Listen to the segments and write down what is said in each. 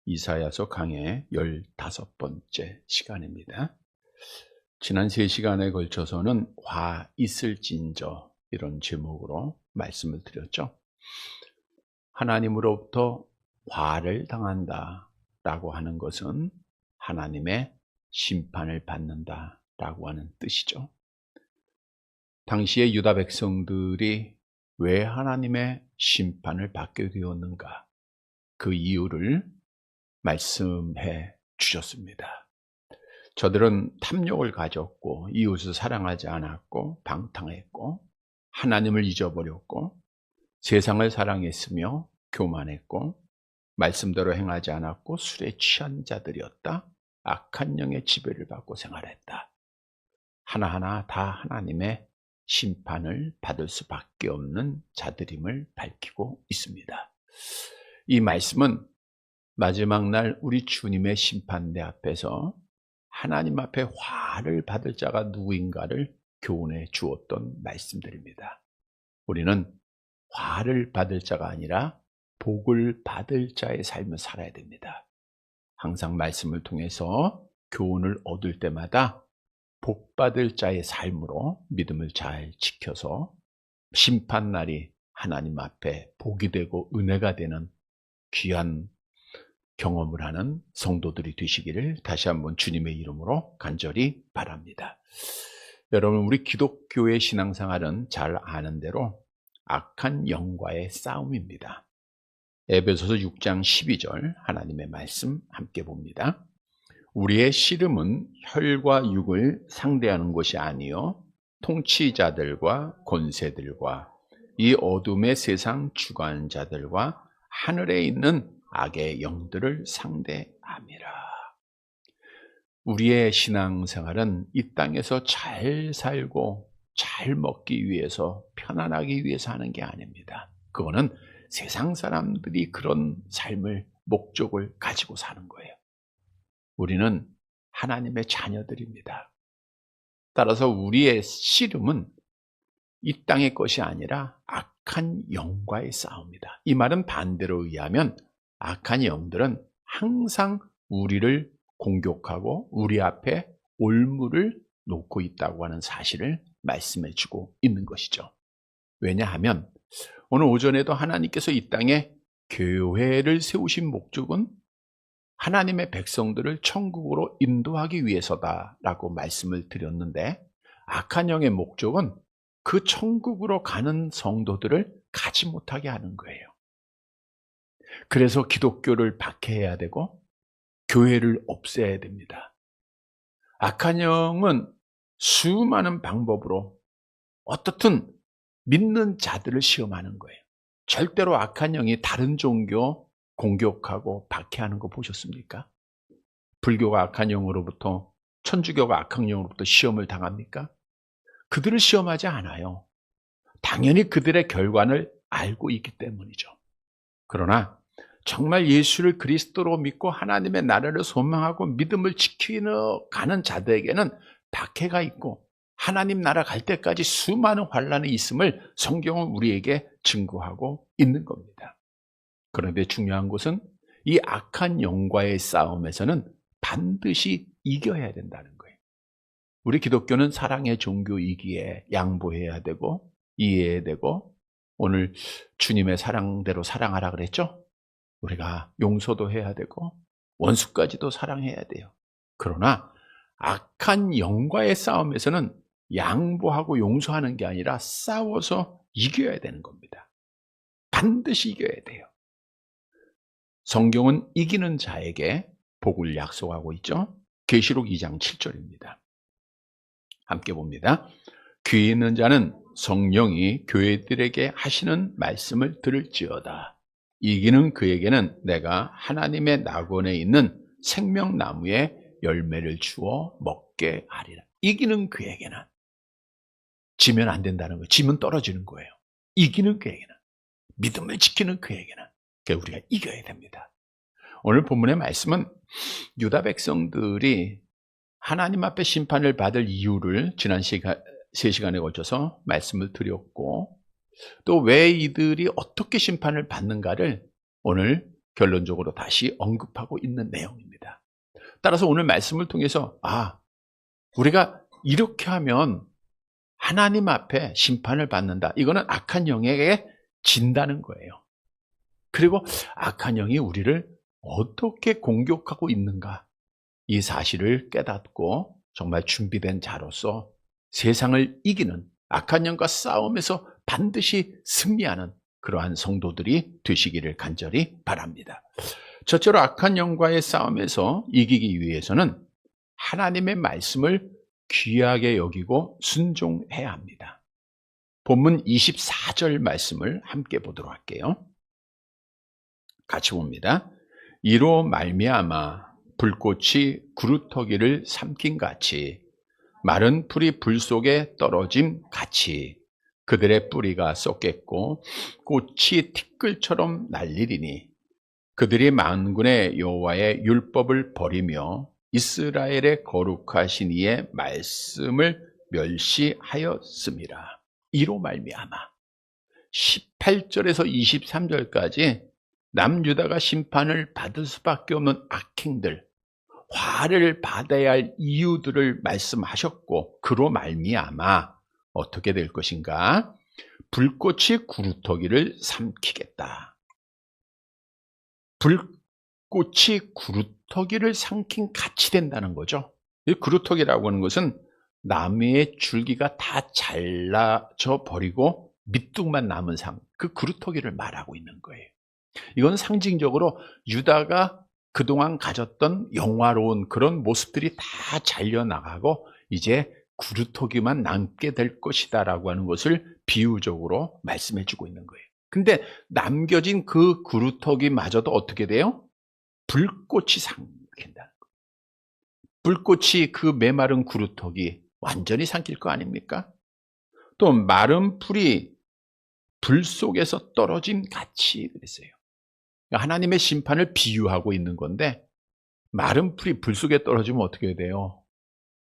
이사야서 강의 15번째 시간입니다. 지난 3시간에 걸쳐서는 화 있을진저 이런 제목으로 말씀을 드렸죠. 하나님으로부터 화를 당한다 라고 하는 것은 하나님의 심판을 받는다 라고 하는 뜻이죠. 당시의 유다 백성들이 왜 하나님의 심판을 받게 되었는가, 그 이유를 말씀해 주셨습니다. 저들은 탐욕을 가졌고 이웃을 사랑하지 않았고 방탕했고 하나님을 잊어버렸고 세상을 사랑했으며 교만했고 말씀대로 행하지 않았고 술에 취한 자들이었다. 악한 영의 지배를 받고 생활했다. 하나하나 다 하나님의 심판을 받을 수밖에 없는 자들임을 밝히고 있습니다. 이 말씀은 마지막 날 우리 주님의 심판대 앞에서 하나님 앞에 화를 받을 자가 누구인가를 교훈해 주었던 말씀들입니다. 우리는 화를 받을 자가 아니라 복을 받을 자의 삶을 살아야 됩니다. 항상 말씀을 통해서 교훈을 얻을 때마다 복 받을 자의 삶으로 믿음을 잘 지켜서 심판날이 하나님 앞에 복이 되고 은혜가 되는 귀한 경험을 하는 성도들이 되시기를 다시 한번 주님의 이름으로 간절히 바랍니다. 여러분, 우리 기독교의 신앙생활은 잘 아는 대로 악한 영과의 싸움입니다. 에베소서 6장 12절 하나님의 말씀 함께 봅니다. 우리의 씨름은 혈과 육을 상대하는 것이 아니요 통치자들과 권세들과 이 어둠의 세상 주관자들과 하늘에 있는 악의 영들을 상대함이라. 우리의 신앙생활은 이 땅에서 잘 살고 잘 먹기 위해서, 편안하기 위해서 하는 게 아닙니다. 그거는 세상 사람들이 그런 삶을, 목적을 가지고 사는 거예요. 우리는 하나님의 자녀들입니다. 따라서 우리의 씨름은 이 땅의 것이 아니라 악한 영과의 싸움이다. 이 말은 반대로 의하면 악한 영들은 항상 우리를 공격하고 우리 앞에 올무를 놓고 있다고 하는 사실을 말씀해 주고 있는 것이죠. 왜냐하면 오늘 오전에도 하나님께서 이 땅에 교회를 세우신 목적은 하나님의 백성들을 천국으로 인도하기 위해서다라고 말씀을 드렸는데, 악한 영의 목적은 그 천국으로 가는 성도들을 가지 못하게 하는 거예요. 그래서 기독교를 박해해야 되고 교회를 없애야 됩니다. 악한 영은 수많은 방법으로 어떻든 믿는 자들을 시험하는 거예요. 절대로 악한 영이 다른 종교 공격하고 박해하는 거 보셨습니까? 불교가 악한 영으로부터, 천주교가 악한 영으로부터 시험을 당합니까? 그들을 시험하지 않아요. 당연히 그들의 결과를 알고 있기 때문이죠. 그러나 정말 예수를 그리스도로 믿고 하나님의 나라를 소망하고 믿음을 지키러 가는 자들에게는 박해가 있고 하나님 나라 갈 때까지 수많은 환난이 있음을 성경은 우리에게 증거하고 있는 겁니다. 그런데 중요한 것은 이 악한 영과의 싸움에서는 반드시 이겨야 된다는 거예요. 우리 기독교는 사랑의 종교이기에 양보해야 되고 이해해야 되고, 오늘 주님의 사랑대로 사랑하라 그랬죠? 우리가 용서도 해야 되고 원수까지도 사랑해야 돼요. 그러나 악한 영과의 싸움에서는 양보하고 용서하는 게 아니라 싸워서 이겨야 되는 겁니다. 반드시 이겨야 돼요. 성경은 이기는 자에게 복을 약속하고 있죠. 계시록 2장 7절입니다. 함께 봅니다. 귀 있는 자는 성령이 교회들에게 하시는 말씀을 들을지어다. 이기는 그에게는 내가 하나님의 낙원에 있는 생명나무의 열매를 주어 먹게 하리라. 이기는 그에게는, 지면 안 된다는 거예요. 지면 떨어지는 거예요. 이기는 그에게는, 믿음을 지키는 그에게는, 그러니까 우리가 이겨야 됩니다. 오늘 본문의 말씀은 유다 백성들이 하나님 앞에 심판을 받을 이유를 지난 3시간에 걸쳐서 말씀을 드렸고, 또 왜 이들이 어떻게 심판을 받는가를 오늘 결론적으로 다시 언급하고 있는 내용입니다. 따라서 오늘 말씀을 통해서 우리가 이렇게 하면 하나님 앞에 심판을 받는다. 이거는 악한 영에게 진다는 거예요. 그리고 악한 영이 우리를 어떻게 공격하고 있는가, 이 사실을 깨닫고 정말 준비된 자로서 세상을 이기는, 악한 영과 싸움에서 반드시 승리하는 그러한 성도들이 되시기를 간절히 바랍니다. 첫째로 악한 영과의 싸움에서 이기기 위해서는 하나님의 말씀을 귀하게 여기고 순종해야 합니다. 본문 24절 말씀을 함께 보도록 할게요. 같이 봅니다. 이로 말미암아 불꽃이 구루터기를 삼킨 같이 마른 풀이 불 속에 떨어짐 같이 그들의 뿌리가 썩겠고 꽃이 티끌처럼 날리리니 그들이 만군의 여호와의 율법을 버리며 이스라엘의 거룩하신 이의 말씀을 멸시하였음이라. 이로 말미암아 18절에서 23절까지 남유다가 심판을 받을 수밖에 없는 악행들, 화를 받아야 할 이유들을 말씀하셨고, 그로 말미암아 어떻게 될 것인가? 불꽃이 구루터기를 삼키겠다. 불꽃이 구루터기를 삼킨 같이 된다는 거죠. 이 구루터기라고 하는 것은 나무의 줄기가 다 잘라져 버리고 밑둥만 남은 그 구루터기를 말하고 있는 거예요. 이건 상징적으로 유다가 그동안 가졌던 영화로운 그런 모습들이 다 잘려나가고 이제 구루터기만 남게 될 것이다 라고 하는 것을 비유적으로 말씀해 주고 있는 거예요. 근데 남겨진 그 구루터기마저도 어떻게 돼요? 불꽃이 삼킨다는 거예요. 불꽃이 그 메마른 구루터기 완전히 삼킬 거 아닙니까? 또 마른 풀이 불 속에서 떨어진 같이 그랬어요. 하나님의 심판을 비유하고 있는 건데, 마른 풀이 불 속에 떨어지면 어떻게 돼요?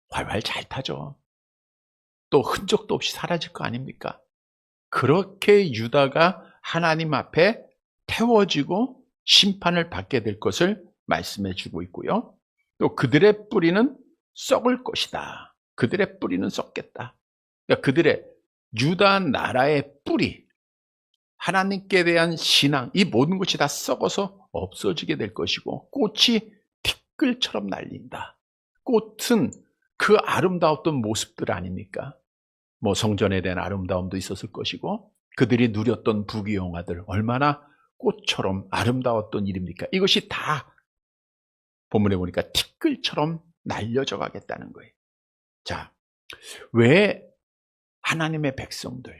활활 잘 타죠. 또 흔적도 없이 사라질 거 아닙니까? 그렇게 유다가 하나님 앞에 태워지고 심판을 받게 될 것을 말씀해 주고 있고요. 또 그들의 뿌리는 썩을 것이다. 그들의 뿌리는 썩겠다. 그러니까 그들의 유다 나라의 뿌리, 하나님께 대한 신앙, 이 모든 것이 다 썩어서 없어지게 될 것이고, 꽃이 티끌처럼 날린다. 꽃은 그 아름다웠던 모습들 아닙니까? 성전에 대한 아름다움도 있었을 것이고, 그들이 누렸던 부귀영화들 얼마나 꽃처럼 아름다웠던 일입니까? 이것이 다 본문에 보니까 티끌처럼 날려져 가겠다는 거예요. 자, 왜 하나님의 백성들,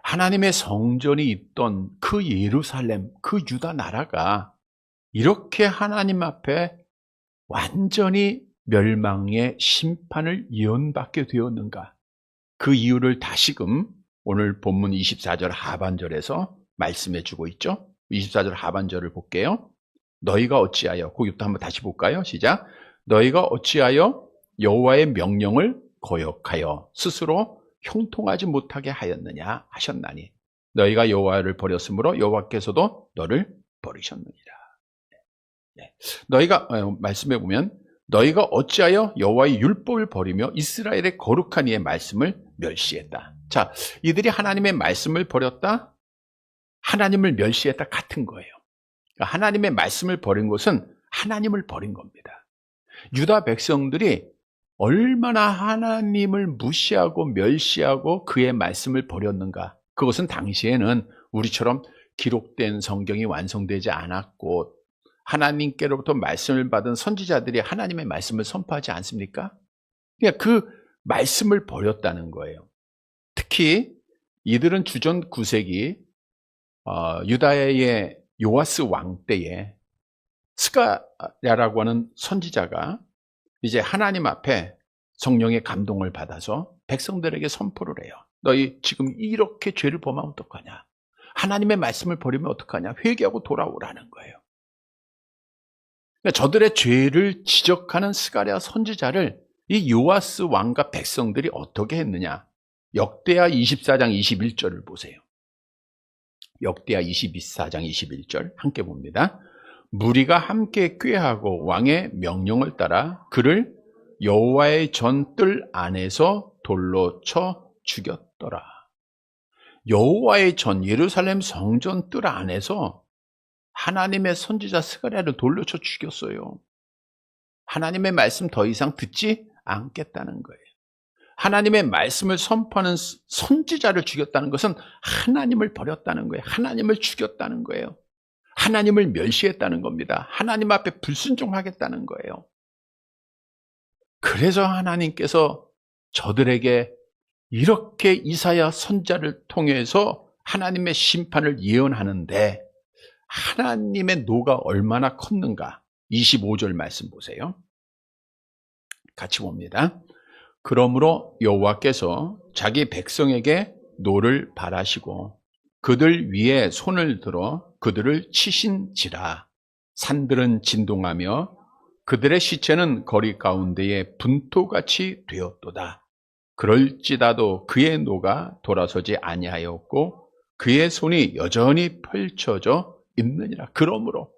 하나님의 성전이 있던 그 예루살렘, 그 유다 나라가 이렇게 하나님 앞에 완전히 멸망의 심판을 예언받게 되었는가? 그 이유를 다시금 오늘 본문 24절 하반절에서 말씀해 주고 있죠. 24절 하반절을 볼게요. 너희가 어찌하여, 거기부터 한번 다시 볼까요? 시작. 너희가 어찌하여 여호와의 명령을 거역하여 스스로 형통하지 못하게 하였느냐 하셨나니 너희가 여호와를 버렸으므로 여호와께서도 너를 버리셨느니라. 너희가 말씀해 보면 너희가 어찌하여 여호와의 율법을 버리며 이스라엘의 거룩한 이의 말씀을 멸시했다. 자, 이들이 하나님의 말씀을 버렸다, 하나님을 멸시했다 같은 거예요. 그러니까 하나님의 말씀을 버린 것은 하나님을 버린 겁니다. 유다 백성들이 얼마나 하나님을 무시하고 멸시하고 그의 말씀을 버렸는가. 그것은 당시에는 우리처럼 기록된 성경이 완성되지 않았고 하나님께로부터 말씀을 받은 선지자들이 하나님의 말씀을 선포하지 않습니까? 그러니까 그 말씀을 버렸다는 거예요. 특히 이들은 주전 9세기 유다의 요아스 왕 때에 스가랴라고 하는 선지자가 이제 하나님 앞에 성령의 감동을 받아서 백성들에게 선포를 해요. 너희 지금 이렇게 죄를 범하면 어떡하냐? 하나님의 말씀을 버리면 어떡하냐? 회개하고 돌아오라는 거예요. 그러니까 저들의 죄를 지적하는 스가랴 선지자를 이 요아스 왕과 백성들이 어떻게 했느냐? 역대하 24장 21절을 보세요. 역대하 24장 21절 함께 봅니다. 무리가 함께 꾀하고 왕의 명령을 따라 그를 여호와의 전뜰 안에서 돌로 쳐 죽였더라. 여호와의 전 예루살렘 성전 뜰 안에서 하나님의 선지자 스가랴를 돌로 쳐 죽였어요. 하나님의 말씀 더 이상 듣지 않겠다는 거예요. 하나님의 말씀을 선포하는 선지자를 죽였다는 것은 하나님을 버렸다는 거예요. 하나님을 죽였다는 거예요. 하나님을 멸시했다는 겁니다. 하나님 앞에 불순종하겠다는 거예요. 그래서 하나님께서 저들에게 이렇게 이사야 선지자를 통해서 하나님의 심판을 예언하는데 하나님의 노가 얼마나 컸는가. 25절 말씀 보세요. 같이 봅니다. 그러므로 여호와께서 자기 백성에게 노를 발하시고 그들 위에 손을 들어 그들을 치신지라. 산들은 진동하며 그들의 시체는 거리 가운데에 분토같이 되었도다. 그럴지라도 그의 노가 돌아서지 아니하였고 그의 손이 여전히 펼쳐져 있느니라. 그러므로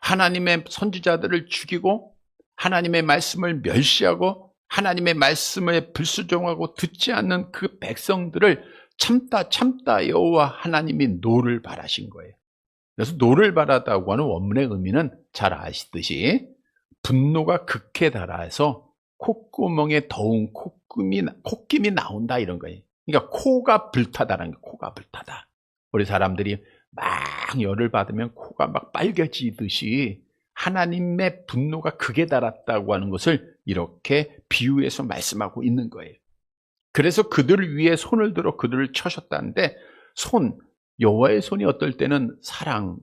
하나님의 선지자들을 죽이고 하나님의 말씀을 멸시하고 하나님의 말씀에 불순종하고 듣지 않는 그 백성들을 참다 여호와 하나님이 노를 발하신 거예요. 그래서 노를 발하다고 하는 원문의 의미는 잘 아시듯이 분노가 극에 달해서 콧구멍에 더운 콧김이 나온다 이런 거예요. 그러니까 코가 불타다라는 거예요. 코가 불타다. 우리 사람들이 막 열을 받으면 코가 막 빨개지듯이 하나님의 분노가 극에 달았다고 하는 것을 이렇게 비유해서 말씀하고 있는 거예요. 그래서 그들을 위해 손을 들어 그들을 쳐셨다는데 여호와의 손이 어떨 때는 사랑,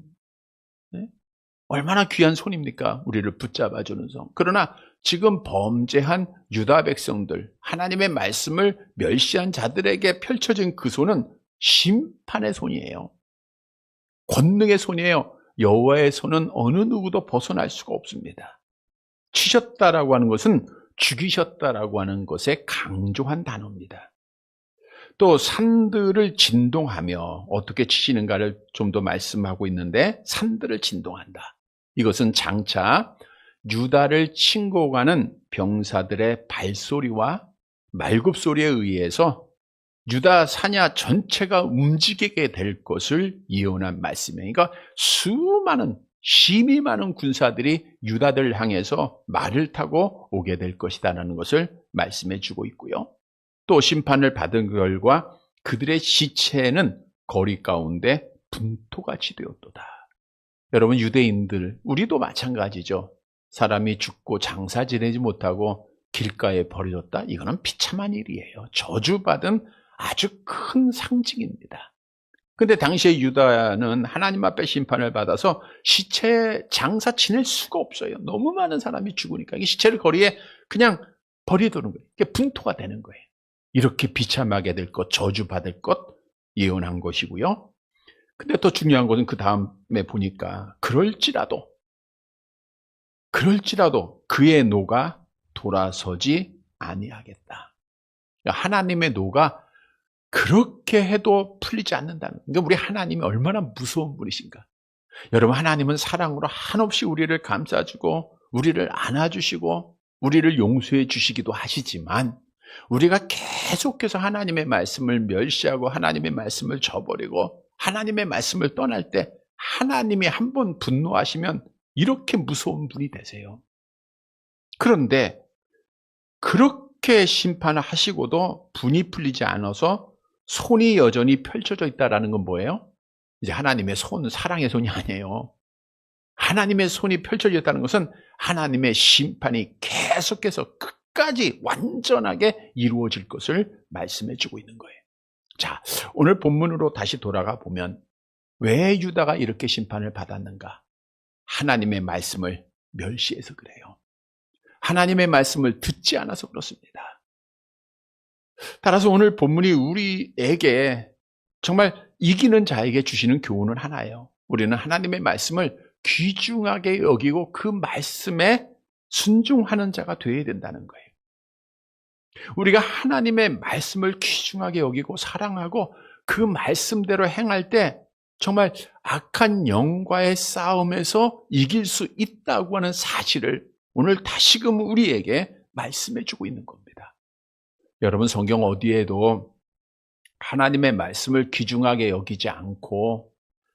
얼마나 귀한 손입니까? 우리를 붙잡아주는 손. 그러나 지금 범죄한 유다 백성들, 하나님의 말씀을 멸시한 자들에게 펼쳐진 그 손은 심판의 손이에요. 권능의 손이에요. 여호와의 손은 어느 누구도 벗어날 수가 없습니다. 치셨다라고 하는 것은 죽이셨다라고 하는 것에 강조한 단어입니다. 또 산들을 진동하며 어떻게 치시는가를 좀 더 말씀하고 있는데 산들을 진동한다. 이것은 장차 유다를 친고 가는 병사들의 발소리와 말굽소리에 의해서 유다 사냐 전체가 움직이게 될 것을 예언한 말씀이에요. 그러니까 심히 많은 군사들이 유다를 향해서 말을 타고 오게 될 것이다라는 것을 말씀해 주고 있고요. 또 심판을 받은 결과 그들의 시체는 거리 가운데 분토같이 되었도다. 여러분 유대인들, 우리도 마찬가지죠. 사람이 죽고 장사 지내지 못하고 길가에 버려졌다? 이거는 비참한 일이에요. 저주받은 아주 큰 상징입니다. 근데 당시에 유다는 하나님 앞에 심판을 받아서 시체 장사 지낼 수가 없어요. 너무 많은 사람이 죽으니까 이 시체를 거리에 그냥 버리도록 거예요. 이게 분토가 되는 거예요. 이렇게 비참하게 될 것, 저주받을 것 예언한 것이고요. 근데 더 중요한 것은 그 다음에 보니까 그럴지라도 그의 노가 돌아서지 아니하겠다. 하나님의 노가 그렇게 해도 풀리지 않는다는. 그러니까 우리 하나님이 얼마나 무서운 분이신가. 여러분 하나님은 사랑으로 한없이 우리를 감싸주고 우리를 안아주시고 우리를 용서해 주시기도 하시지만 우리가 계속해서 하나님의 말씀을 멸시하고 하나님의 말씀을 저버리고 하나님의 말씀을 떠날 때 하나님이 한번 분노하시면 이렇게 무서운 분이 되세요. 그런데 그렇게 심판을 하시고도 분이 풀리지 않아서 손이 여전히 펼쳐져 있다는 건 뭐예요? 이제 하나님의 손, 사랑의 손이 아니에요. 하나님의 손이 펼쳐져 있다는 것은 하나님의 심판이 계속해서 끝까지 완전하게 이루어질 것을 말씀해 주고 있는 거예요. 자, 오늘 본문으로 다시 돌아가 보면 왜 유다가 이렇게 심판을 받았는가? 하나님의 말씀을 멸시해서 그래요. 하나님의 말씀을 듣지 않아서 그렇습니다. 따라서 오늘 본문이 우리에게 정말 이기는 자에게 주시는 교훈은 하나예요. 우리는 하나님의 말씀을 귀중하게 여기고 그 말씀에 순종하는 자가 되어야 된다는 거예요. 우리가 하나님의 말씀을 귀중하게 여기고 사랑하고 그 말씀대로 행할 때 정말 악한 영과의 싸움에서 이길 수 있다고 하는 사실을 오늘 다시금 우리에게 말씀해 주고 있는 겁니다. 여러분, 성경 어디에도 하나님의 말씀을 귀중하게 여기지 않고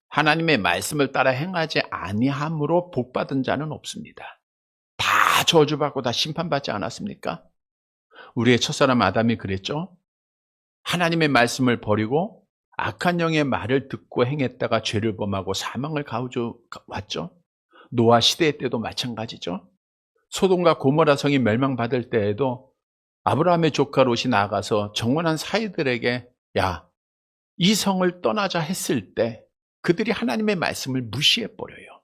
하나님의 말씀을 따라 행하지 아니함으로 복받은 자는 없습니다. 다 저주받고 다 심판받지 않았습니까? 우리의 첫사람 아담이 그랬죠. 하나님의 말씀을 버리고 악한 영의 말을 듣고 행했다가 죄를 범하고 사망을 가져왔죠. 노아 시대 때도 마찬가지죠. 소돔과 고모라 성이 멸망받을 때에도 아브라함의 조카 롯이 나가서 정원한 사이들에게 야, 이 성을 떠나자 했을 때 그들이 하나님의 말씀을 무시해버려요.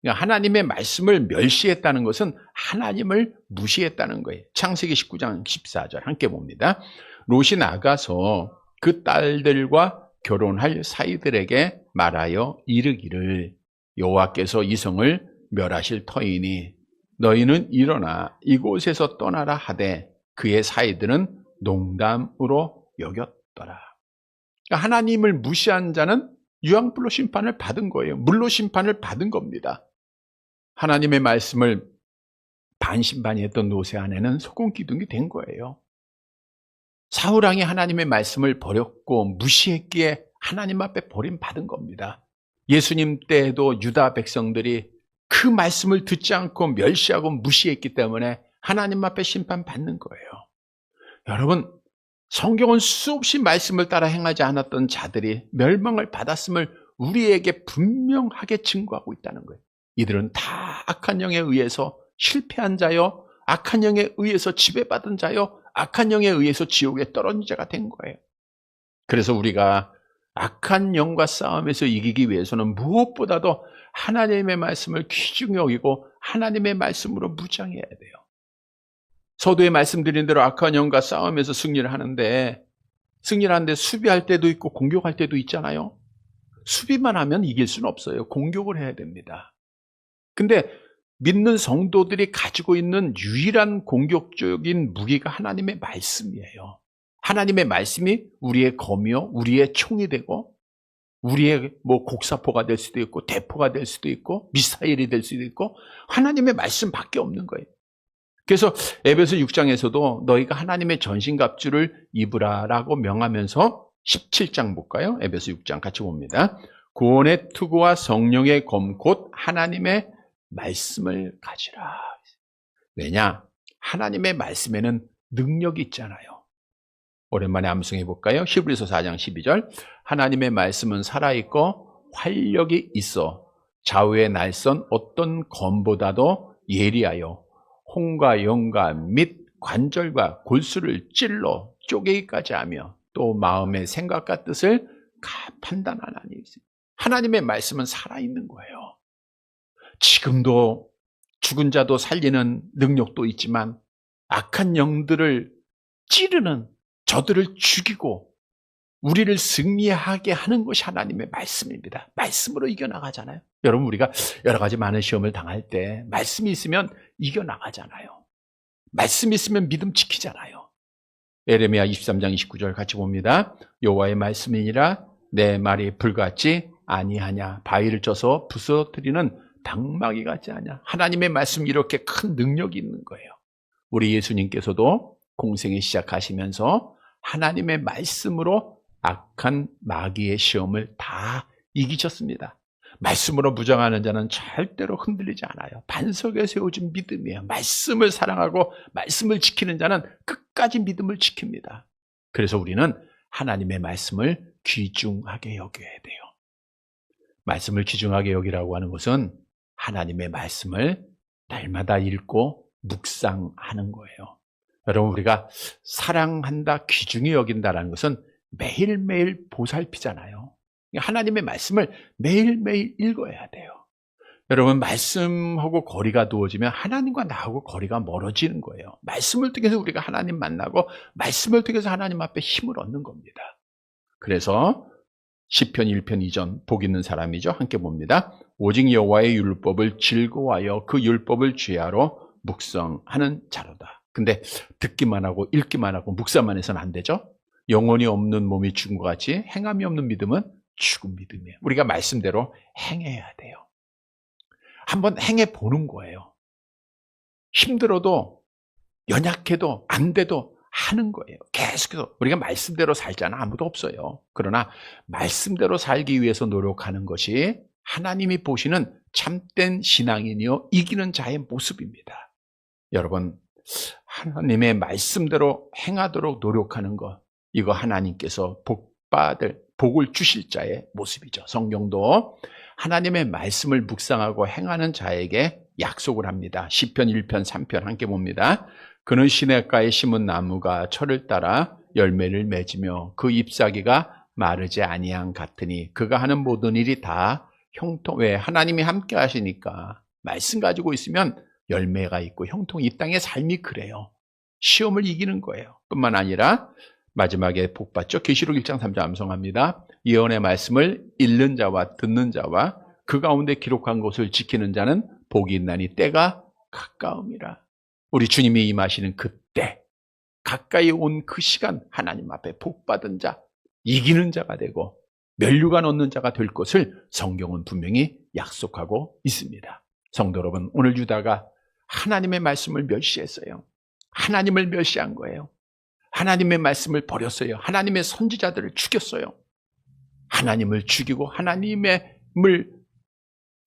그러니까 하나님의 말씀을 멸시했다는 것은 하나님을 무시했다는 거예요. 창세기 19장 14절 함께 봅니다. 롯이 나가서 그 딸들과 결혼할 사이들에게 말하여 이르기를 여호와께서 이 성을 멸하실 터이니 너희는 일어나 이곳에서 떠나라 하되 그의 사이들은 농담으로 여겼더라. 그러니까 하나님을 무시한 자는 유황불로 심판을 받은 거예요. 물로 심판을 받은 겁니다. 하나님의 말씀을 반신반의했던 롯의 아내는 소금기둥이 된 거예요. 사울왕이 하나님의 말씀을 버렸고 무시했기에 하나님 앞에 버림받은 겁니다. 예수님 때에도 유다 백성들이 그 말씀을 듣지 않고 멸시하고 무시했기 때문에 하나님 앞에 심판받는 거예요. 여러분, 성경은 수없이 말씀을 따라 행하지 않았던 자들이 멸망을 받았음을 우리에게 분명하게 증거하고 있다는 거예요. 이들은 다 악한 영에 의해서 실패한 자요, 악한 영에 의해서 지배받은 자요, 악한 영에 의해서 지옥에 떨어진 자가 된 거예요. 그래서 우리가 악한 영과 싸움에서 이기기 위해서는 무엇보다도 하나님의 말씀을 귀중히 여기고 하나님의 말씀으로 무장해야 돼요. 서두에 말씀드린 대로 악한 영과 싸움에서 승리를 하는데 수비할 때도 있고 공격할 때도 있잖아요. 수비만 하면 이길 수는 없어요. 공격을 해야 됩니다. 근데 믿는 성도들이 가지고 있는 유일한 공격적인 무기가 하나님의 말씀이에요. 하나님의 말씀이 우리의 검이요, 우리의 총이 되고 우리의 곡사포가 될 수도 있고 대포가 될 수도 있고 미사일이 될 수도 있고 하나님의 말씀밖에 없는 거예요. 그래서 에베소 6장에서도 너희가 하나님의 전신갑주를 입으라라고 명하면서 17장 볼까요? 에베소 6장 같이 봅니다. 구원의 투구와 성령의 검 곧 하나님의 말씀을 가지라. 왜냐? 하나님의 말씀에는 능력이 있잖아요. 오랜만에 암송해 볼까요? 히브리서 4장 12절. 하나님의 말씀은 살아있고 활력이 있어 좌우의 날선 어떤 검보다도 예리하여 혼과 영과 및 관절과 골수를 찔러 쪼개기까지 하며 또 마음의 생각과 뜻을 판단하나니. 하나님의 말씀은 살아있는 거예요. 지금도 죽은 자도 살리는 능력도 있지만 악한 영들을 찌르는, 저들을 죽이고 우리를 승리하게 하는 것이 하나님의 말씀입니다. 말씀으로 이겨나가잖아요. 여러분, 우리가 여러 가지 많은 시험을 당할 때 말씀이 있으면 이겨나가잖아요. 말씀이 있으면 믿음 지키잖아요. 에레미야 23장 29절 같이 봅니다. 여호와의 말씀이니라 내 말이 불같지 아니하냐 바위를 쪄서 부서뜨리는 당마귀 같지 않냐. 하나님의 말씀이 이렇게 큰 능력이 있는 거예요. 우리 예수님께서도 공생에 시작하시면서 하나님의 말씀으로 악한 마귀의 시험을 다 이기셨습니다. 말씀으로 무장하는 자는 절대로 흔들리지 않아요. 반석에 세워진 믿음이에요. 말씀을 사랑하고 말씀을 지키는 자는 끝까지 믿음을 지킵니다. 그래서 우리는 하나님의 말씀을 귀중하게 여겨야 돼요. 말씀을 귀중하게 여기라고 하는 것은 하나님의 말씀을 날마다 읽고 묵상하는 거예요. 여러분, 우리가 사랑한다, 귀중히 여긴다라는 것은 매일매일 보살피잖아요. 하나님의 말씀을 매일매일 읽어야 돼요. 여러분, 말씀하고 거리가 두어지면 하나님과 나하고 거리가 멀어지는 거예요. 말씀을 통해서 우리가 하나님 만나고 말씀을 통해서 하나님 앞에 힘을 얻는 겁니다. 그래서 시편 1편 2전 복 있는 사람이죠. 함께 봅니다. 오직 여호와의 율법을 즐거워하여 그 율법을 주야로 묵상하는 자로다. 근데 듣기만 하고 읽기만 하고 묵상만 해서는 안 되죠. 영혼이 없는 몸이 죽은 것 같이 행함이 없는 믿음은 죽은 믿음이에요. 우리가 말씀대로 행해야 돼요. 한번 행해 보는 거예요. 힘들어도 연약해도 안 돼도 하는 거예요. 계속해서 우리가 말씀대로 살자는 아무도 없어요. 그러나 말씀대로 살기 위해서 노력하는 것이 하나님이 보시는 참된 신앙인이요 이기는 자의 모습입니다. 여러분, 하나님의 말씀대로 행하도록 노력하는 것, 이거 하나님께서 복을 주실 자의 모습이죠. 성경도 하나님의 말씀을 묵상하고 행하는 자에게 약속을 합니다. 시편 1편 3편 함께 봅니다. 그는 시냇가에 심은 나무가 철을 따라 열매를 맺으며 그 잎사귀가 마르지 아니한 같으니 그가 하는 모든 일이 다 왜 하나님이 함께 하시니까 말씀 가지고 있으면 열매가 있고 형통이 이 땅의 삶이 그래요. 시험을 이기는 거예요. 뿐만 아니라 마지막에 복받죠. 계시록 1장 3절 암송합니다. 예언의 말씀을 읽는 자와 듣는 자와 그 가운데 기록한 것을 지키는 자는 복이 있나니 때가 가까움이라. 우리 주님이 임하시는 그때, 가까이 온 그 시간, 하나님 앞에 복받은 자, 이기는 자가 되고 면류관 얻는 자가 될 것을 성경은 분명히 약속하고 있습니다. 성도 여러분, 오늘 유다가 하나님의 말씀을 멸시했어요. 하나님을 멸시한 거예요. 하나님의 말씀을 버렸어요. 하나님의 선지자들을 죽였어요. 하나님을 죽이고 하나님을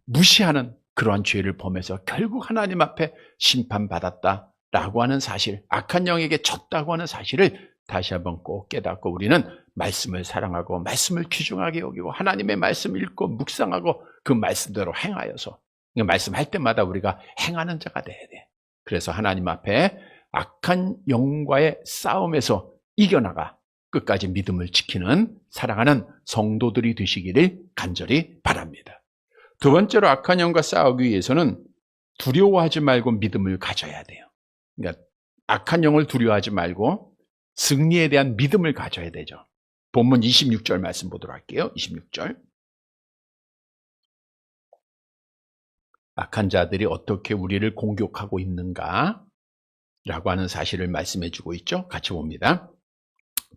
무시하는 그러한 죄를 범해서 결국 하나님 앞에 심판받았다라고 하는 사실, 악한 영에게 졌다고 하는 사실을 다시 한번 꼭 깨닫고 우리는 말씀을 사랑하고 말씀을 귀중하게 여기고 하나님의 말씀 읽고 묵상하고 그 말씀대로 행하여서 말씀할 때마다 우리가 행하는 자가 돼야 돼. 그래서 하나님 앞에 악한 영과의 싸움에서 이겨나가 끝까지 믿음을 지키는 사랑하는 성도들이 되시기를 간절히 바랍니다. 두 번째로 악한 영과 싸우기 위해서는 두려워하지 말고 믿음을 가져야 돼요. 그러니까 악한 영을 두려워하지 말고 승리에 대한 믿음을 가져야 되죠. 본문 26절 말씀 보도록 할게요. 26절. 악한 자들이 어떻게 우리를 공격하고 있는가? 라고 하는 사실을 말씀해 주고 있죠. 같이 봅니다.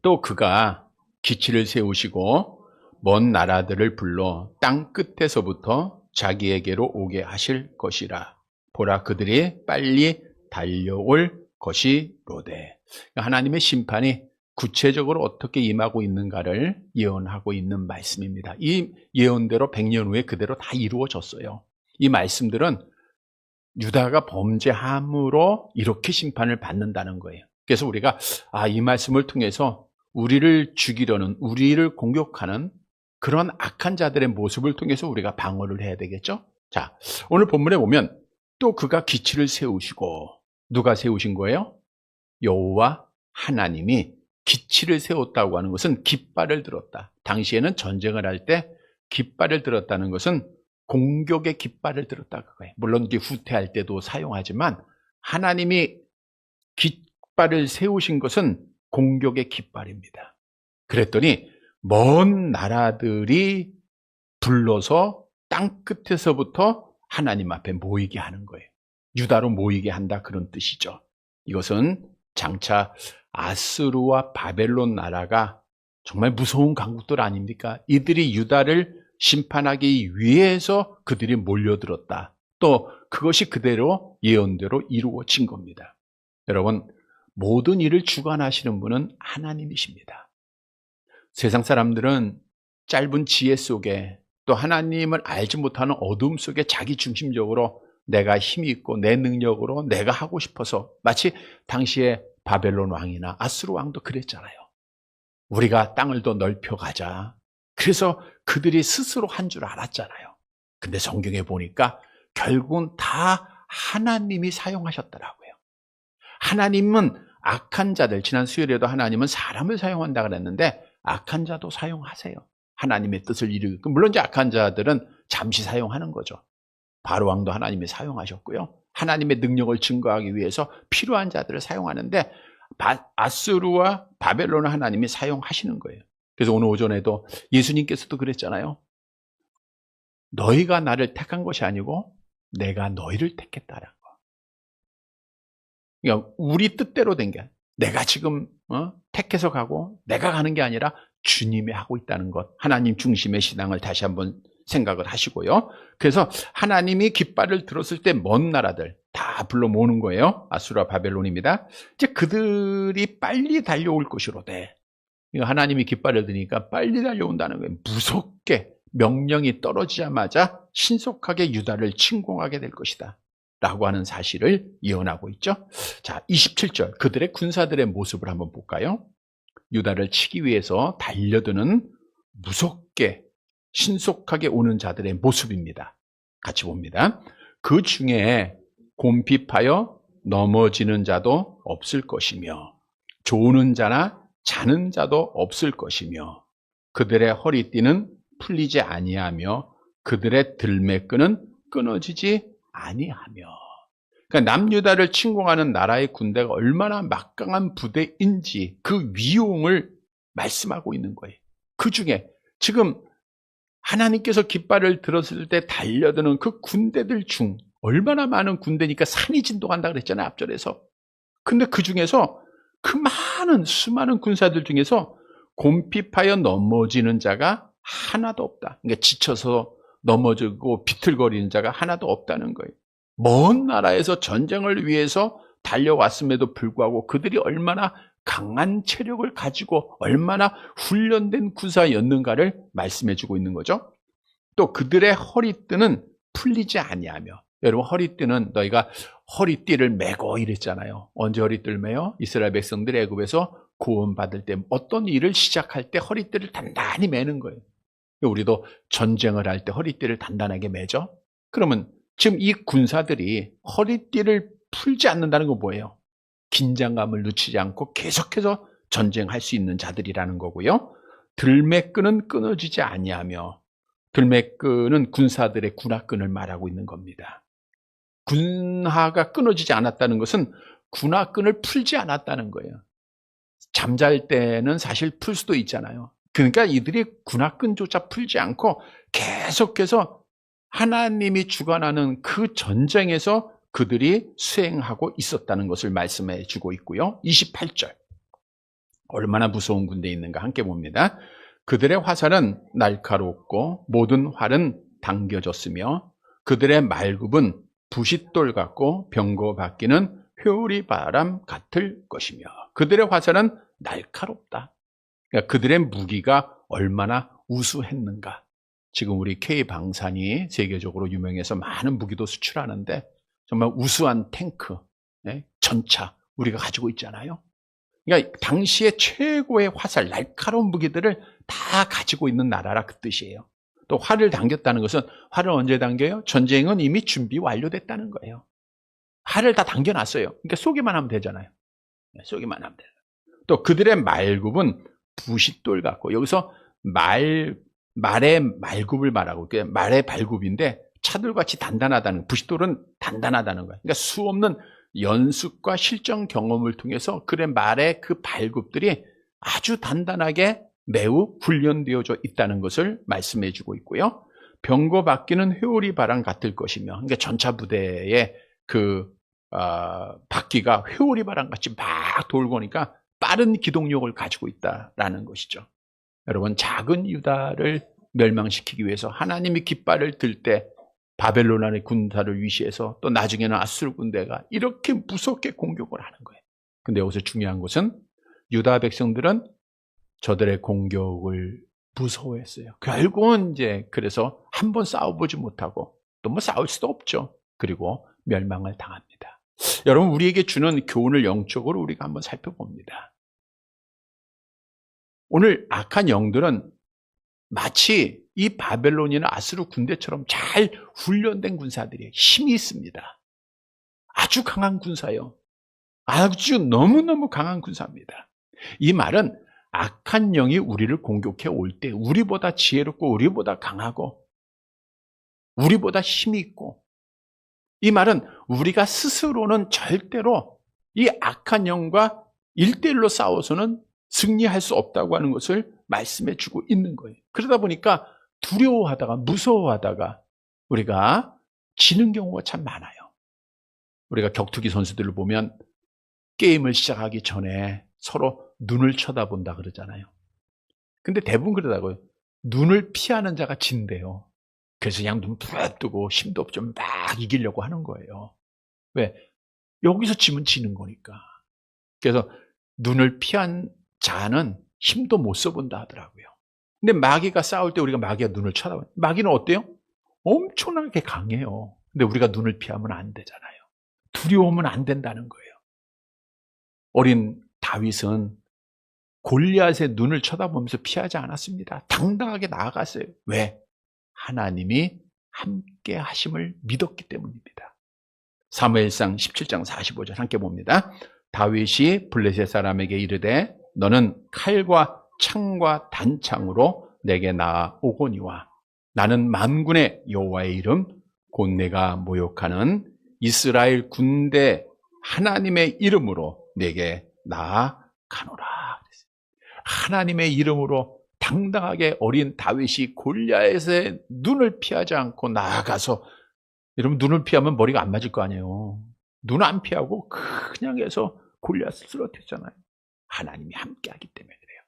또 그가 기치를 세우시고 먼 나라들을 불러 땅 끝에서부터 자기에게로 오게 하실 것이라. 보라, 그들이 빨리 달려올 것이로되. 하나님의 심판이 구체적으로 어떻게 임하고 있는가를 예언하고 있는 말씀입니다. 이 예언대로 100년 후에 그대로 다 이루어졌어요. 이 말씀들은 유다가 범죄함으로 이렇게 심판을 받는다는 거예요. 그래서 우리가 이 말씀을 통해서 우리를 죽이려는, 우리를 공격하는 그런 악한 자들의 모습을 통해서 우리가 방어를 해야 되겠죠? 자, 오늘 본문에 보면 또 그가 기치를 세우시고, 누가 세우신 거예요? 여호와 하나님이 기치를 세웠다고 하는 것은 깃발을 들었다. 당시에는 전쟁을 할 때 깃발을 들었다는 것은 공격의 깃발을 들었다 그거예요. 물론 후퇴할 때도 사용하지만 하나님이 깃발을 세우신 것은 공격의 깃발입니다. 그랬더니 먼 나라들이 불러서 땅 끝에서부터 하나님 앞에 모이게 하는 거예요. 유다로 모이게 한다, 그런 뜻이죠. 이것은 장차 아스루와 바벨론 나라가 정말 무서운 강국들 아닙니까? 이들이 유다를 심판하기 위해서 그들이 몰려들었다. 또 그것이 그대로 예언대로 이루어진 겁니다. 여러분, 모든 일을 주관하시는 분은 하나님이십니다. 세상 사람들은 짧은 지혜 속에 또 하나님을 알지 못하는 어둠 속에 자기 중심적으로 내가 힘이 있고 내 능력으로 내가 하고 싶어서, 마치 당시에 바벨론 왕이나 아스루 왕도 그랬잖아요. 우리가 땅을 더 넓혀가자. 그래서 그들이 스스로 한 줄 알았잖아요. 근데 성경에 보니까 결국은 다 하나님이 사용하셨더라고요. 하나님은 악한 자들, 지난 수요일에도 하나님은 사람을 사용한다 그랬는데 악한 자도 사용하세요. 하나님의 뜻을 이루기. 물론 이제 악한 자들은 잠시 사용하는 거죠. 바로 왕도 하나님이 사용하셨고요. 하나님의 능력을 증거하기 위해서 필요한 자들을 사용하는데 아스루와 바벨론을 하나님이 사용하시는 거예요. 그래서 오늘 오전에도 예수님께서도 그랬잖아요. 너희가 나를 택한 것이 아니고 내가 너희를 택했다라는 거. 그러니까 우리 뜻대로 된 게, 내가 지금 택해서 가고 내가 가는 게 아니라 주님이 하고 있다는 것, 하나님 중심의 신앙을 다시 한번 생각을 하시고요. 그래서 하나님이 깃발을 들었을 때 먼 나라들 다 불러 모으는 거예요. 아수르와 바벨론입니다. 이제 그들이 빨리 달려올 것이로되, 하나님이 깃발을 드니까 빨리 달려온다는 거예요. 무섭게 명령이 떨어지자마자 신속하게 유다를 침공하게 될 것이다 라고 하는 사실을 예언하고 있죠. 자, 27절 그들의 군사들의 모습을 한번 볼까요? 유다를 치기 위해서 달려드는 무섭게 신속하게 오는 자들의 모습입니다. 같이 봅니다. 그 중에 곰핍하여 넘어지는 자도 없을 것이며 조는 자나 자는 자도 없을 것이며 그들의 허리띠는 풀리지 아니하며 그들의 들매끈은 끊어지지 아니하며. 그러니까 남유다를 침공하는 나라의 군대가 얼마나 막강한 부대인지 그 위용을 말씀하고 있는 거예요. 그 중에 지금 하나님께서 깃발을 들었을 때 달려드는 그 군대들 중 얼마나 많은 군대니까 산이 진동한다 그랬잖아요, 앞절에서. 근데 그 중에서 그 많은 수많은 군사들 중에서 곰핍하여 넘어지는 자가 하나도 없다. 그러니까 지쳐서 넘어지고 비틀거리는 자가 하나도 없다는 거예요. 먼 나라에서 전쟁을 위해서 달려왔음에도 불구하고 그들이 얼마나 강한 체력을 가지고 얼마나 훈련된 군사였는가를 말씀해주고 있는 거죠. 또 그들의 허리띠는 풀리지 아니하며. 여러분, 허리띠는 너희가 허리띠를 메고 이랬잖아요. 언제 허리띠를 메요? 이스라엘 백성들이 애굽에서 구원받을 때 어떤 일을 시작할 때 허리띠를 단단히 매는 거예요. 우리도 전쟁을 할 때 허리띠를 단단하게 매죠. 그러면 지금 이 군사들이 허리띠를 풀지 않는다는 건 뭐예요? 긴장감을 늦추지 않고 계속해서 전쟁할 수 있는 자들이라는 거고요. 들매끈은 끊어지지 아니하며, 들매끈은 군사들의 군화끈을 말하고 있는 겁니다. 군화가 끊어지지 않았다는 것은 군화끈을 풀지 않았다는 거예요. 잠잘 때는 사실 풀 수도 있잖아요. 그러니까 이들이 군화끈조차 풀지 않고 계속해서 하나님이 주관하는 그 전쟁에서 그들이 수행하고 있었다는 것을 말씀해 주고 있고요. 28절. 얼마나 무서운 군대에 있는가 함께 봅니다. 그들의 화살은 날카롭고 모든 활은 당겨졌으며 그들의 말굽은 부싯돌 같고 병거바퀴는 회오리 바람 같을 것이며. 그들의 화살은 날카롭다. 그러니까 그들의 무기가 얼마나 우수했는가. 지금 우리 K방산이 세계적으로 유명해서 많은 무기도 수출하는데 정말 우수한 탱크, 전차 우리가 가지고 있잖아요. 그러니까 당시에 최고의 화살, 날카로운 무기들을 다 가지고 있는 나라라 그 뜻이에요. 또 활을 당겼다는 것은 활을 언제 당겨요? 전쟁은 이미 준비 완료됐다는 거예요. 활을 다 당겨놨어요. 그러니까 쏘기만 하면 되잖아요. 쏘기만 하면 돼요. 또 그들의 말굽은 부싯돌 같고, 여기서 말의 말굽을 말하고, 말의 발굽인데 차돌같이 단단하다는, 부싯돌은 단단하다는 거예요. 그러니까 수없는 연습과 실전 경험을 통해서 그의 말의 그 발굽들이 아주 단단하게 매우 훈련되어져 있다는 것을 말씀해 주고 있고요. 병거바퀴는 회오리 바람 같을 것이며, 그러니까 전차 부대의 그 바퀴가 회오리 바람 같이 막 돌고 오니까 빠른 기동력을 가지고 있다라는 것이죠. 여러분, 작은 유다를 멸망시키기 위해서 하나님이 깃발을 들 때 바벨론의 군사를 위시해서 또 나중에는 아수르 군대가 이렇게 무섭게 공격을 하는 거예요. 근데 여기서 중요한 것은 유다 백성들은 저들의 공격을 무서워했어요. 결국은 이제 그래서 한번 싸워보지 못하고 또 뭐 싸울 수도 없죠. 그리고 멸망을 당합니다. 여러분, 우리에게 주는 교훈을 영적으로 우리가 한번 살펴봅니다. 오늘 악한 영들은 마치 이 바벨론이나 아수르 군대처럼 잘 훈련된 군사들이에요. 힘이 있습니다. 아주 강한 군사요. 아주 너무너무 강한 군사입니다. 이 말은 악한 영이 우리를 공격해 올 때 우리보다 지혜롭고 우리보다 강하고 우리보다 힘이 있고, 이 말은 우리가 스스로는 절대로 이 악한 영과 1대1로 싸워서는 승리할 수 없다고 하는 것을 말씀해 주고 있는 거예요. 그러다 보니까 두려워하다가 무서워하다가 우리가 지는 경우가 참 많아요. 우리가 격투기 선수들을 보면 게임을 시작하기 전에 서로 눈을 쳐다본다 그러잖아요. 근데 대부분 그러다고요. 눈을 피하는 자가 진대요. 그래서 그냥 눈 부릅뜨고 힘도 없죠. 막 이기려고 하는 거예요. 왜? 여기서 지면 지는 거니까. 그래서 눈을 피한 자는 힘도 못 써본다 하더라고요. 근데 마귀가 싸울 때 우리가 마귀가 눈을 쳐다봐요. 마귀는 어때요? 엄청나게 강해요. 근데 우리가 눈을 피하면 안 되잖아요. 두려우면 안 된다는 거예요. 어린 다윗은 골리앗의 눈을 쳐다보면서 피하지 않았습니다. 당당하게 나아갔어요. 왜? 하나님이 함께 하심을 믿었기 때문입니다. 사무엘상 17장 45절 함께 봅니다. 다윗이 블레셋 사람에게 이르되 너는 칼과 창과 단창으로 내게 나아오거니와 나는 만군의 여호와의 이름 곧 내가 모욕하는 이스라엘 군대 하나님의 이름으로 내게 나아가노라. 하나님의 이름으로 당당하게 어린 다윗이 골리앗의 눈을 피하지 않고 나아가서, 여러분 눈을 피하면 머리가 안 맞을 거 아니에요. 눈 안 피하고 그냥 해서 골리앗을 쓰러뜨렸잖아요. 하나님이 함께하기 때문에 그래요.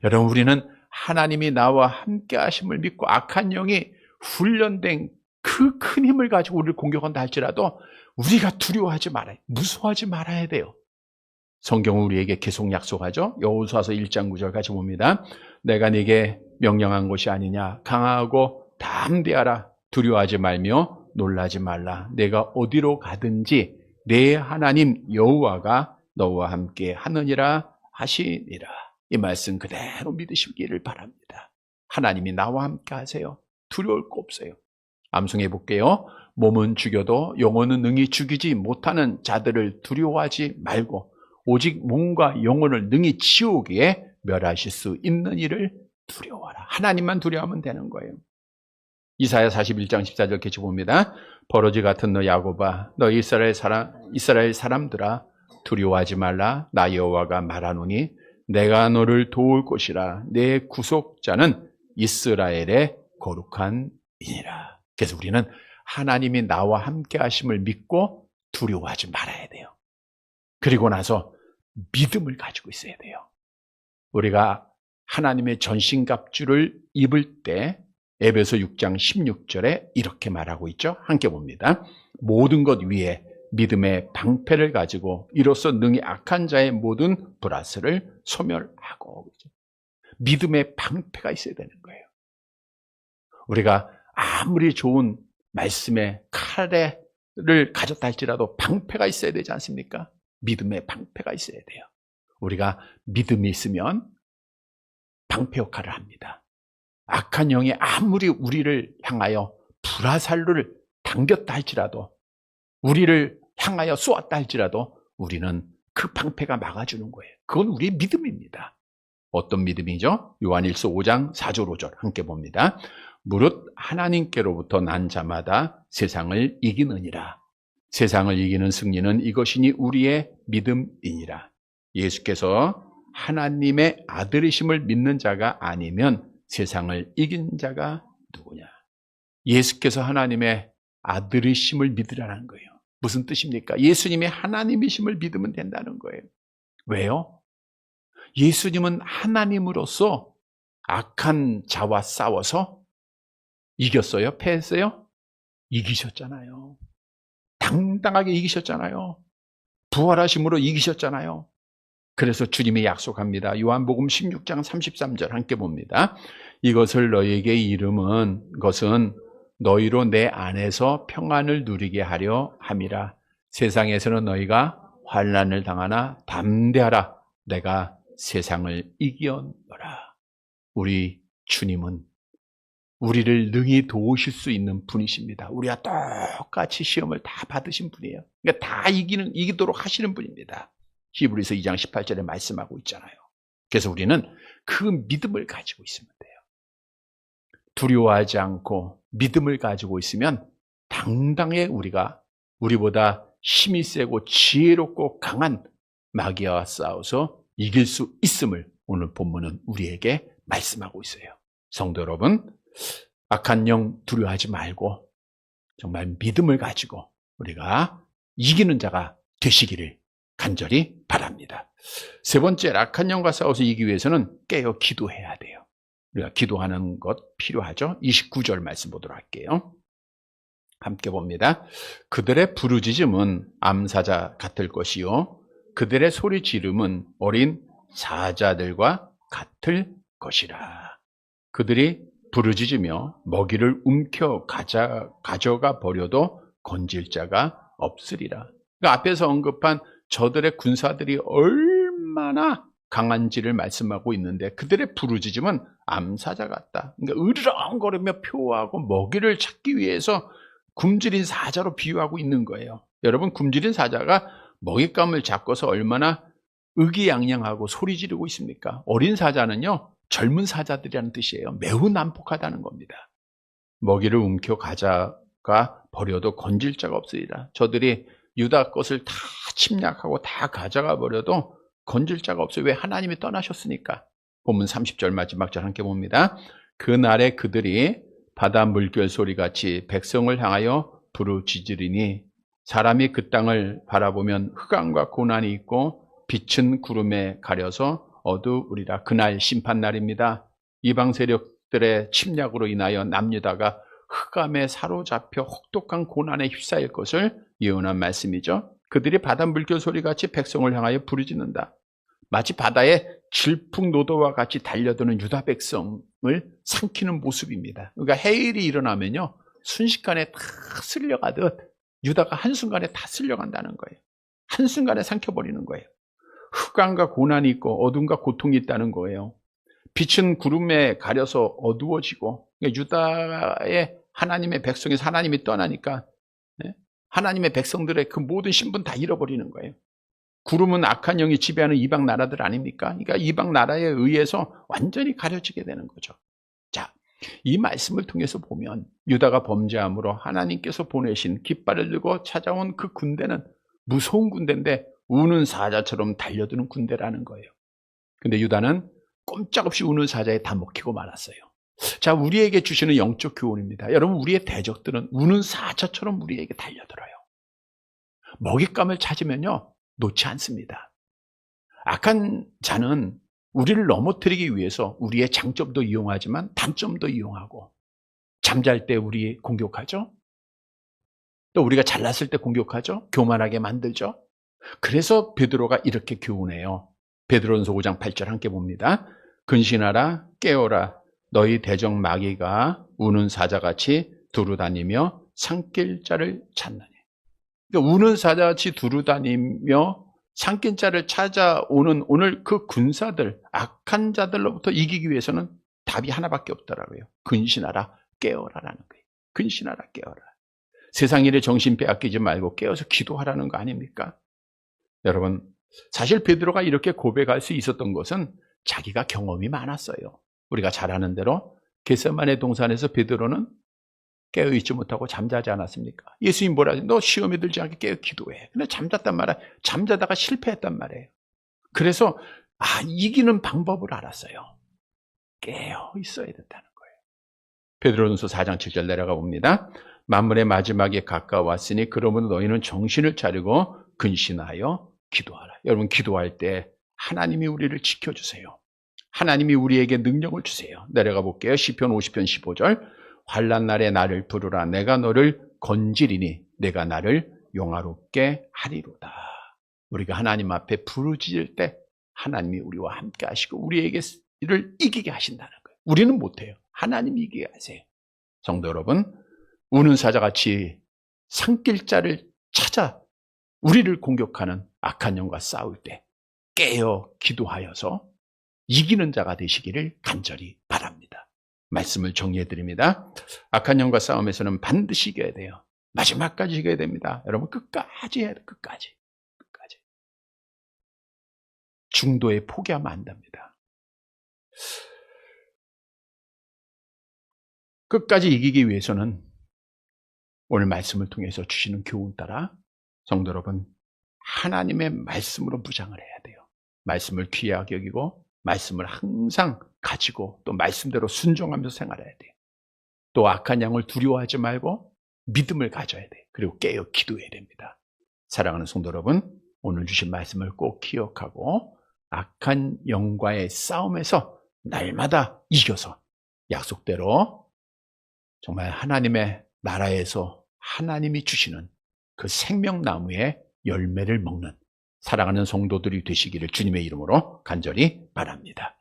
여러분 우리는 하나님이 나와 함께 하심을 믿고 악한 영이 훈련된 그 큰 힘을 가지고 우리를 공격한다 할지라도 우리가 두려워하지 말아요. 무서워하지 말아야 돼요. 성경은 우리에게 계속 약속하죠. 여호수아서 1장 9절 같이 봅니다. 내가 네게 명령한 것이 아니냐. 강하고 담대하라. 두려워하지 말며 놀라지 말라. 내가 어디로 가든지 내 하나님 여호와가 너와 함께 하느니라 하시니라. 이 말씀 그대로 믿으시기를 바랍니다. 하나님이 나와 함께 하세요. 두려울 거 없어요. 암송해 볼게요. 몸은 죽여도 영혼은 능히 죽이지 못하는 자들을 두려워하지 말고 오직 몸과 영혼을 능히 지옥에 멸하실 수 있는 이를 두려워하라. 하나님만 두려워하면 되는 거예요. 이사야 41장 14절 같이 봅니다. 버러지 같은 너 야곱아, 너 이스라엘 사람들아, 두려워하지 말라. 나 여호와가 말하노니 내가 너를 도울 것이라. 내 구속자는 이스라엘의 거룩한 이니라. 그래서 우리는 하나님이 나와 함께 하심을 믿고 두려워하지 말아야 돼요. 그리고 나서 믿음을 가지고 있어야 돼요. 우리가 하나님의 전신갑주를 입을 때 에베소 6장 16절에 이렇게 말하고 있죠. 함께 봅니다. 모든 것 위에 믿음의 방패를 가지고 이로써 능히 악한 자의 모든 불화스를 소멸하고. 믿음의 방패가 있어야 되는 거예요. 우리가 아무리 좋은 말씀의 칼을 가졌다 할지라도 방패가 있어야 되지 않습니까? 믿음의 방패가 있어야 돼요. 우리가 믿음이 있으면 방패 역할을 합니다. 악한 영이 아무리 우리를 향하여 불화살로를 당겼다 할지라도, 우리를 향하여 쏘았다 할지라도 우리는 그 방패가 막아주는 거예요. 그건 우리의 믿음입니다. 어떤 믿음이죠? 요한일서 5장 4절 5절 함께 봅니다. 무릇 하나님께로부터 난 자마다 세상을 이기느니라. 세상을 이기는 승리는 이것이니 우리의 믿음이니라. 예수께서 하나님의 아들이심을 믿는 자가 아니면 세상을 이긴 자가 누구냐? 예수께서 하나님의 아들이심을 믿으라는 거예요. 무슨 뜻입니까? 예수님이 하나님이심을 믿으면 된다는 거예요. 왜요? 예수님은 하나님으로서 악한 자와 싸워서 이겼어요? 패했어요? 이기셨잖아요. 당당하게 이기셨잖아요. 부활하심으로 이기셨잖아요. 그래서 주님이 약속합니다. 요한복음 16장 33절 함께 봅니다. 이것을 너희에게 이름은 것은 너희로 내 안에서 평안을 누리게 하려 함이라. 세상에서는 너희가 환난을 당하나 담대하라. 내가 세상을 이기었노라. 우리 주님은 우리를 능히 도우실 수 있는 분이십니다. 우리와 똑같이 시험을 다 받으신 분이에요. 그러니까 다 이기도록 하시는 분입니다. 히브리서 2장 18절에 말씀하고 있잖아요. 그래서 우리는 그 믿음을 가지고 있으면 돼요. 두려워하지 않고 믿음을 가지고 있으면 당당히 우리보다 힘이 세고 지혜롭고 강한 마귀와 싸워서 이길 수 있음을 오늘 본문은 우리에게 말씀하고 있어요. 성도 여러분, 악한 영 두려워하지 말고 정말 믿음을 가지고 우리가 이기는 자가 되시기를 간절히 바랍니다. 세 번째, 악한 영과 싸워서 이기기 위해서는 깨어 기도해야 돼요. 우리가 기도하는 것 필요하죠. 29절 말씀 보도록 할게요. 함께 봅니다. 그들의 부르짖음은 암사자 같을 것이요 그들의 소리 지름은 어린 사자들과 같을 것이라. 그들이 부르짖으며 먹이를 움켜 가져가 버려도 건질 자가 없으리라. 그러니까 앞에서 언급한 저들의 군사들이 얼마나 강한지를 말씀하고 있는데 그들의 부르짖음은 암사자 같다. 그러니까 으르렁거리며 표하고 먹이를 찾기 위해서 굶주린 사자로 비유하고 있는 거예요. 여러분, 굶주린 사자가 먹잇감을 잡고서 얼마나 의기양양하고 소리 지르고 있습니까? 어린 사자는요, 젊은 사자들이라는 뜻이에요. 매우 난폭하다는 겁니다. 먹이를 움켜 가져가 버려도 건질 자가 없으리라. 저들이 유다 것을 다 침략하고 다 가져가 버려도 건질 자가 없어요. 왜? 하나님이 떠나셨으니까. 본문 30절 마지막 절 함께 봅니다. 그날에 그들이 바다 물결 소리같이 백성을 향하여 부르짖으리니 사람이 그 땅을 바라보면 흑암과 고난이 있고 빛은 구름에 가려서 어두우리라. 그날 심판날입니다. 이방 세력들의 침략으로 인하여 남유다가 흑암에 사로잡혀 혹독한 고난에 휩싸일 것을 예언한 말씀이죠. 그들이 바다 물결 소리같이 백성을 향하여 부르짖는다. 마치 바다에 질풍노도와 같이 달려드는 유다 백성을 삼키는 모습입니다. 그러니까 해일이 일어나면요, 순식간에 다 쓸려가듯 유다가 한순간에 다 쓸려간다는 거예요. 한순간에 삼켜버리는 거예요. 흑암과 고난이 있고 어둠과 고통이 있다는 거예요. 빛은 구름에 가려서 어두워지고, 유다의 하나님의 백성에서 하나님이 떠나니까 하나님의 백성들의 그 모든 신분 다 잃어버리는 거예요. 구름은 악한 영이 지배하는 이방 나라들 아닙니까? 그러니까 이방 나라에 의해서 완전히 가려지게 되는 거죠. 자, 이 말씀을 통해서 보면 유다가 범죄함으로 하나님께서 보내신 깃발을 들고 찾아온 그 군대는 무서운 군대인데 우는 사자처럼 달려드는 군대라는 거예요. 근데 유다는 꼼짝없이 우는 사자에 다 먹히고 말았어요. 자, 우리에게 주시는 영적 교훈입니다. 여러분, 우리의 대적들은 우는 사자처럼 우리에게 달려들어요. 먹잇감을 찾으면요, 놓지 않습니다. 악한 자는 우리를 넘어뜨리기 위해서 우리의 장점도 이용하지만 단점도 이용하고, 잠잘 때 우리 공격하죠. 또 우리가 잘났을 때 공격하죠. 교만하게 만들죠. 그래서 베드로가 이렇게 교훈해요. 베드로전서 5장 8절 함께 봅니다. 근신하라, 깨어라. 너희 대적 마귀가 우는 사자같이 두루다니며 삼킬 자를 찾느니. 그러니까 우는 사자같이 두루다니며 삼킨 자를 찾아오는 오늘 그 군사들, 악한 자들로부터 이기기 위해서는 답이 하나밖에 없더라고요. 근신하라, 깨어라라는 거예요. 근신하라, 깨어라. 세상 일에 정신 빼앗기지 말고 깨어서 기도하라는 거 아닙니까? 여러분, 사실 베드로가 이렇게 고백할 수 있었던 것은 자기가 경험이 많았어요. 우리가 잘 아는 대로 겟세마네 동산에서 베드로는 깨어있지 못하고 잠자지 않았습니까? 예수님 뭐라 하지? 너 시험에 들지 않게 깨어 기도해. 근데 잠잤단 말이야. 잠자다가 실패했단 말이에요. 그래서 이기는 방법을 알았어요. 깨어 있어야 된다는 거예요. 베드로전서 4장 7절 내려가 봅니다. 만물의 마지막에 가까웠으니 그러므로 너희는 정신을 차리고 근신하여 기도하라. 여러분, 기도할 때 하나님이 우리를 지켜주세요. 하나님이 우리에게 능력을 주세요. 내려가 볼게요. 시편 50편 15절. 환난 날에 나를 부르라. 내가 너를 건지리니 내가 나를 용화롭게 하리로다. 우리가 하나님 앞에 부르짖을 때 하나님이 우리와 함께 하시고 우리에게 이를 이기게 하신다는 거예요. 우리는 못해요. 하나님이 이기게 하세요. 성도 여러분, 우는 사자같이 삼킬 자를 찾아 우리를 공격하는 악한 영과 싸울 때 깨어 기도하여서 이기는 자가 되시기를 간절히 바랍니다. 말씀을 정리해 드립니다. 악한 영과 싸움에서는 반드시 이겨야 돼요. 마지막까지 이겨야 됩니다. 여러분, 끝까지 해야 돼요. 끝까지. 중도에 포기하면 안 됩니다. 끝까지 이기기 위해서는 오늘 말씀을 통해서 주시는 교훈 따라 성도 여러분, 하나님의 말씀으로 무장을 해야 돼요. 말씀을 귀하게 여기고 말씀을 항상 가지고 또 말씀대로 순종하면서 생활해야 돼요. 또 악한 양을 두려워하지 말고 믿음을 가져야 돼요. 그리고 깨어 기도해야 됩니다. 사랑하는 성도 여러분, 오늘 주신 말씀을 꼭 기억하고 악한 영과의 싸움에서 날마다 이겨서 약속대로 정말 하나님의 나라에서 하나님이 주시는 그 생명나무의 열매를 먹는 사랑하는 성도들이 되시기를 주님의 이름으로 간절히 바랍니다.